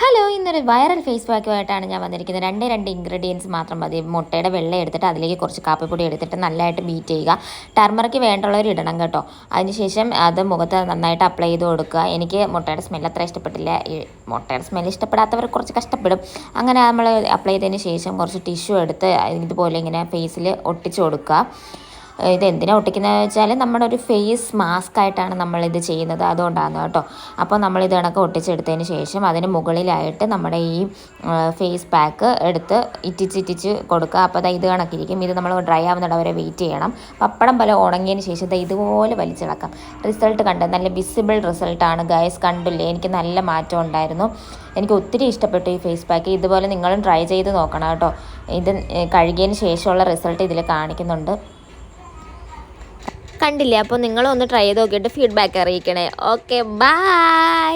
Hello, ഇന്നൊരു viral face പാക്കുമായിട്ടാണ് ഞാൻ വന്നിരിക്കുന്നത്. രണ്ട് ഇൻഗ്രീഡിയൻസ് മാത്രം മതി. മുട്ടയുടെ വെള്ള എടുത്തിട്ട് അതിലേക്ക് കുറച്ച് കാപ്പിപ്പൊടി എടുത്തിട്ട് നല്ലതായിട്ട് ബീറ്റ് ചെയ്യുക. ടർമറിക്ക് വേണ്ടുള്ളവർ ഇടണം കേട്ടോ. അതിനുശേഷം അത് മുഖത്ത് നന്നായിട്ട് അപ്ലൈ ചെയ്ത് കൊടുക്കുക. എനിക്ക് മുട്ടയുടെ സ്മെൽ അത്ര ഇഷ്ടപ്പെട്ടില്ല. ഈ മുട്ടയുടെ സ്മെൽ ഇഷ്ടപ്പെടാത്തവർ കുറച്ച് കഷ്ടപ്പെടും. അങ്ങനെ നമ്മൾ അപ്ലൈ ചെയ്തതിന് ശേഷം കുറച്ച് ടിഷ്യൂ എടുത്ത് ഇതുപോലെ ഇങ്ങനെ ഫേസിൽ ഒട്ടിച്ച് കൊടുക്കുക. ഇത് എന്തിനാണ് ഒട്ടിക്കുന്നത് വെച്ചാൽ നമ്മുടെ ഒരു ഫേസ് മാസ്ക് ആയിട്ടാണ് നമ്മളിത് ചെയ്യുന്നത്, അതുകൊണ്ടാണ് കേട്ടോ. അപ്പോൾ നമ്മളിത് കണക്ക് ഒട്ടിച്ചെടുത്തതിന് ശേഷം അതിന് മുകളിലായിട്ട് നമ്മുടെ ഈ ഫേസ് പാക്ക് എടുത്ത് ഇറ്റിച്ച് കൊടുക്കുക. അപ്പോൾ ഇത് കണക്കിരിക്കും. ഇത് നമ്മൾ ഡ്രൈ ആവുന്നിടം വരെ വെയിറ്റ് ചെയ്യണം. പപ്പടം പോലെ ഉണങ്ങിയതിന് ശേഷം ഇതുപോലെ വലിച്ചിളക്കാം. റിസൾട്ട് കണ്ട് നല്ല വിസിബിൾ റിസൾട്ടാണ് ഗൈസ്. കണ്ടില്ലേ, എനിക്ക് നല്ല മാറ്റം ഉണ്ടായിരുന്നു. എനിക്ക് ഒത്തിരി ഇഷ്ടപ്പെട്ടു ഈ ഫേസ് പാക്ക്. ഇതുപോലെ നിങ്ങളും ട്രൈ ചെയ്ത് നോക്കണം കേട്ടോ. ഇത് കഴുകിയതിന് ശേഷമുള്ള റിസൾട്ട് ഇതിൽ കാണിക്കുന്നുണ്ട്. കണ്ടില്ലേ? അപ്പോൾ നിങ്ങളൊന്ന് ട്രൈ ചെയ്ത് നോക്കിയിട്ട് ഫീഡ്ബാക്ക് അറിയിക്കണേ. Okay, by.